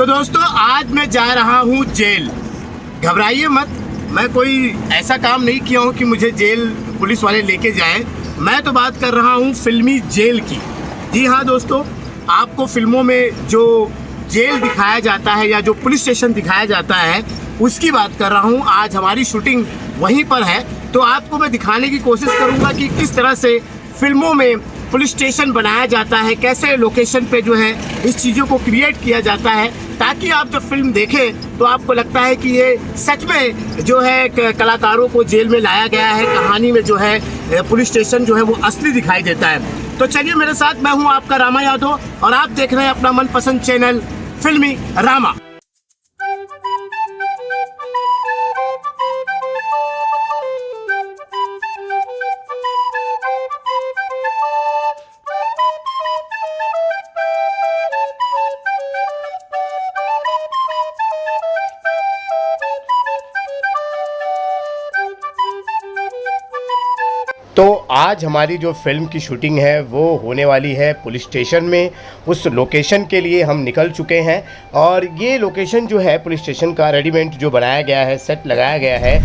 तो दोस्तों आज मैं जा रहा हूँ जेल। घबराइए मत, मैं कोई ऐसा काम नहीं किया हूँ कि मुझे जेल पुलिस वाले लेके जाएं। मैं तो बात कर रहा हूँ फिल्मी जेल की। जी हाँ दोस्तों, आपको फिल्मों में जो जेल दिखाया जाता है या जो पुलिस स्टेशन दिखाया जाता है उसकी बात कर रहा हूँ। आज हमारी शूटिंग वहीं पर है, तो आपको मैं दिखाने की कोशिश करूँगा कि किस तरह से फिल्मों में पुलिस स्टेशन बनाया जाता है, कैसे लोकेशन पे जो है इस चीज़ों को क्रिएट किया जाता है, ताकि आप जब फिल्म देखें तो आपको लगता है कि ये सच में जो है कलाकारों को जेल में लाया गया है। कहानी में जो है पुलिस स्टेशन जो है वो असली दिखाई देता है। तो चलिए मेरे साथ, मैं हूँ आपका रामा यादव और आप देख रहे हैं अपना मनपसंद चैनल फिल्मी रामा। तो आज हमारी जो फिल्म की शूटिंग है वो होने वाली है पुलिस स्टेशन में। उस लोकेशन के लिए हम निकल चुके हैं और ये लोकेशन जो है पुलिस स्टेशन का रेडीमेड जो बनाया गया है, सेट लगाया गया है,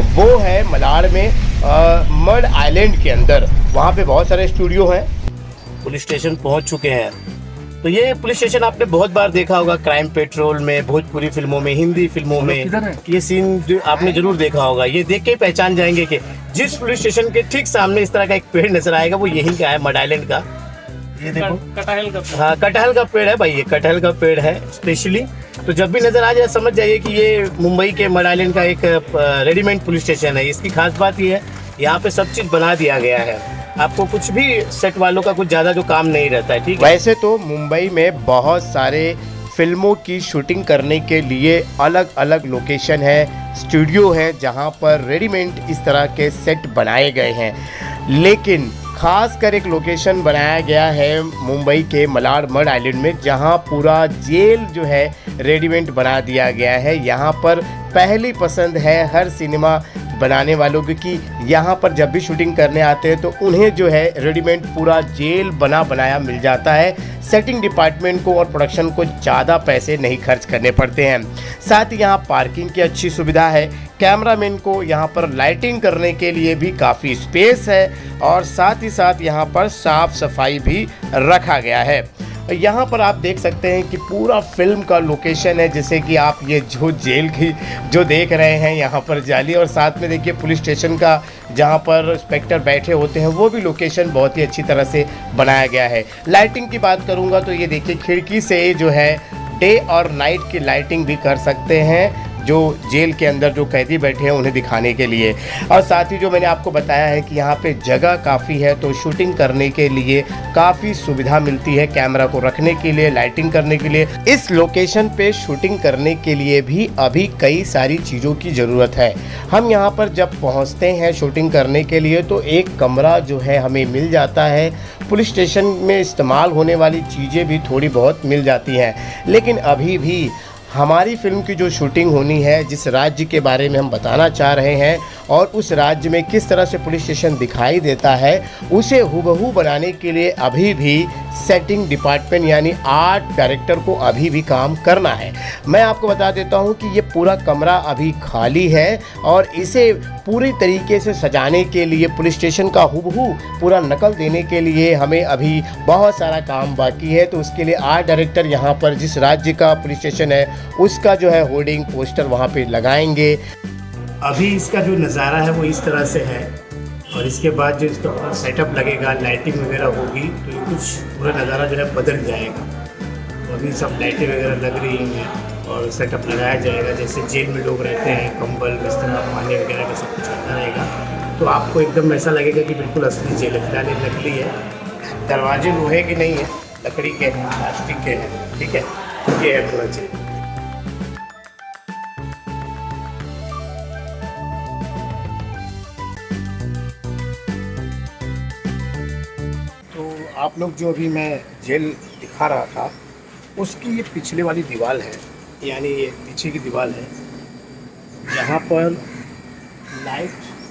वो है मलाड में मड आइलैंड के अंदर। वहाँ पे बहुत सारे स्टूडियो हैं। पुलिस स्टेशन पहुँच चुके हैं। तो ये पुलिस स्टेशन आपने बहुत बार देखा होगा, क्राइम पेट्रोल में, भोजपुरी फिल्मों में, हिंदी फिल्मों में ये सीन आपने जरूर देखा होगा। ये देख के ही पहचान जाएंगे कि जिस पुलिस स्टेशन के ठीक सामने इस तरह का एक पेड़ नजर आएगा वो यहीं का है, मड आइलैंड का। ये देखो, कटहल का, हाँ कटहल का पेड़ है भाई, ये कटहल का पेड़ है स्पेशली। तो जब भी नजर आ जाए समझ जाइए कि ये मुंबई के मड आइलैंड का एक रेडीमेड पुलिस स्टेशन है। इसकी खास बात ये है, यहाँ पे सब चीज बना दिया गया है। आपको कुछ भी सेट वालों का कुछ ज़्यादा जो काम नहीं रहता है। ठीक है, वैसे तो मुंबई में बहुत सारे फिल्मों की शूटिंग करने के लिए अलग अलग लोकेशन है, स्टूडियो है, जहां पर रेडीमेड इस तरह के सेट बनाए गए हैं। लेकिन खास कर एक लोकेशन बनाया गया है मुंबई के मलाड मड आइलैंड में, जहां पूरा जेल जो है रेडीमेड बना दिया गया है। यहां पर पहली पसंद है हर सिनेमा बनाने वालों की, यहाँ पर जब भी शूटिंग करने आते हैं तो उन्हें जो है रेडीमेड पूरा जेल बना बनाया मिल जाता है। सेटिंग डिपार्टमेंट को और प्रोडक्शन को ज़्यादा पैसे नहीं खर्च करने पड़ते हैं। साथ ही यहाँ पार्किंग की अच्छी सुविधा है, कैमरामैन को यहाँ पर लाइटिंग करने के लिए भी काफ़ी स्पेस है और साथ ही साथ यहाँ पर साफ़ सफाई भी रखा गया है। यहाँ पर आप देख सकते हैं कि पूरा फिल्म का लोकेशन है, जैसे कि आप ये जो जेल की जो देख रहे हैं यहाँ पर जाली, और साथ में देखिए पुलिस स्टेशन का जहाँ पर इंस्पेक्टर बैठे होते हैं वो भी लोकेशन बहुत ही अच्छी तरह से बनाया गया है। लाइटिंग की बात करूँगा तो ये देखिए खिड़की से जो है डे और नाइट की लाइटिंग भी कर सकते हैं, जो जेल के अंदर जो कैदी बैठे हैं उन्हें दिखाने के लिए। और साथ ही जो मैंने आपको बताया है कि यहाँ पे जगह काफ़ी है, तो शूटिंग करने के लिए काफ़ी सुविधा मिलती है, कैमरा को रखने के लिए, लाइटिंग करने के लिए। इस लोकेशन पे शूटिंग करने के लिए भी अभी कई सारी चीज़ों की ज़रूरत है। हम यहाँ पर जब पहुँचते हैं शूटिंग करने के लिए तो एक कमरा जो है हमें मिल जाता है। पुलिस स्टेशन में इस्तेमाल होने वाली चीज़ें भी थोड़ी बहुत मिल जाती हैं, लेकिन अभी भी हमारी फिल्म की जो शूटिंग होनी है, जिस राज्य के बारे में हम बताना चाह रहे हैं और उस राज्य में किस तरह से पुलिस स्टेशन दिखाई देता है, उसे हूबहू बनाने के लिए अभी भी सेटिंग डिपार्टमेंट यानी आर्ट डायरेक्टर को अभी भी काम करना है। मैं आपको बता देता हूं कि ये पूरा कमरा अभी खाली है और इसे पूरी तरीके से सजाने के लिए, पुलिस स्टेशन का हूबहू पूरा नकल देने के लिए हमें अभी बहुत सारा काम बाकी है। तो उसके लिए आर्ट डायरेक्टर यहाँ पर जिस राज्य का पुलिस स्टेशन है उसका जो है होर्डिंग पोस्टर वहाँ पे लगाएंगे। अभी इसका जो नज़ारा है वो इस तरह से है और इसके बाद जो इसका पूरा सेटअप लगेगा, लाइटिंग वगैरह होगी, तो ये कुछ पूरा नज़ारा जो है बदल जाएगा। तो अभी सब लाइटें वगैरह लग रही हैं और सेटअप लगाया जाएगा। जैसे जेल में लोग रहते हैं, कंबल, बिस्तर, पानी वगैरह का सब कुछ आता रहेगा, तो आपको एकदम ऐसा लगेगा कि बिल्कुल असली जेल है। फिलहाल ये नकली है, दरवाजे लोहे के नहीं है, लकड़ी के हैं, प्लास्टिक के हैं। ठीक है, ये है पूरा जेल। आप लोग जो अभी मैं जेल दिखा रहा था उसकी ये पिछले वाली दीवार है, यानी ये पीछे की दीवार है जहाँ पर लाइट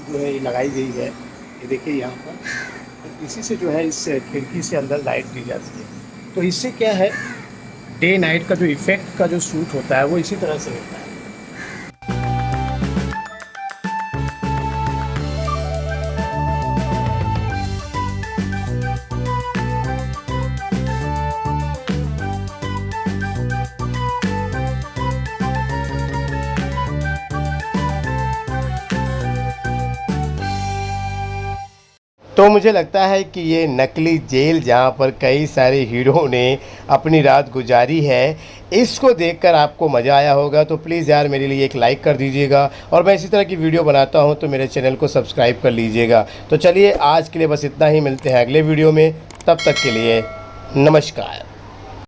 जो है ये लगाई गई है। ये देखिए यहाँ पर इसी से जो है इस खिड़की से अंदर लाइट दी जाती है। तो इससे क्या है डे नाइट का जो इफ़ेक्ट का जो शूट होता है वो इसी तरह से होता है। तो मुझे लगता है कि ये नकली जेल जहाँ पर कई सारे हीरो ने अपनी रात गुजारी है, इसको देखकर आपको मज़ा आया होगा। तो प्लीज़ यार मेरे लिए एक लाइक कर दीजिएगा, और मैं इसी तरह की वीडियो बनाता हूँ तो मेरे चैनल को सब्सक्राइब कर लीजिएगा। तो चलिए आज के लिए बस इतना ही, मिलते हैं अगले वीडियो में, तब तक के लिए नमस्कार।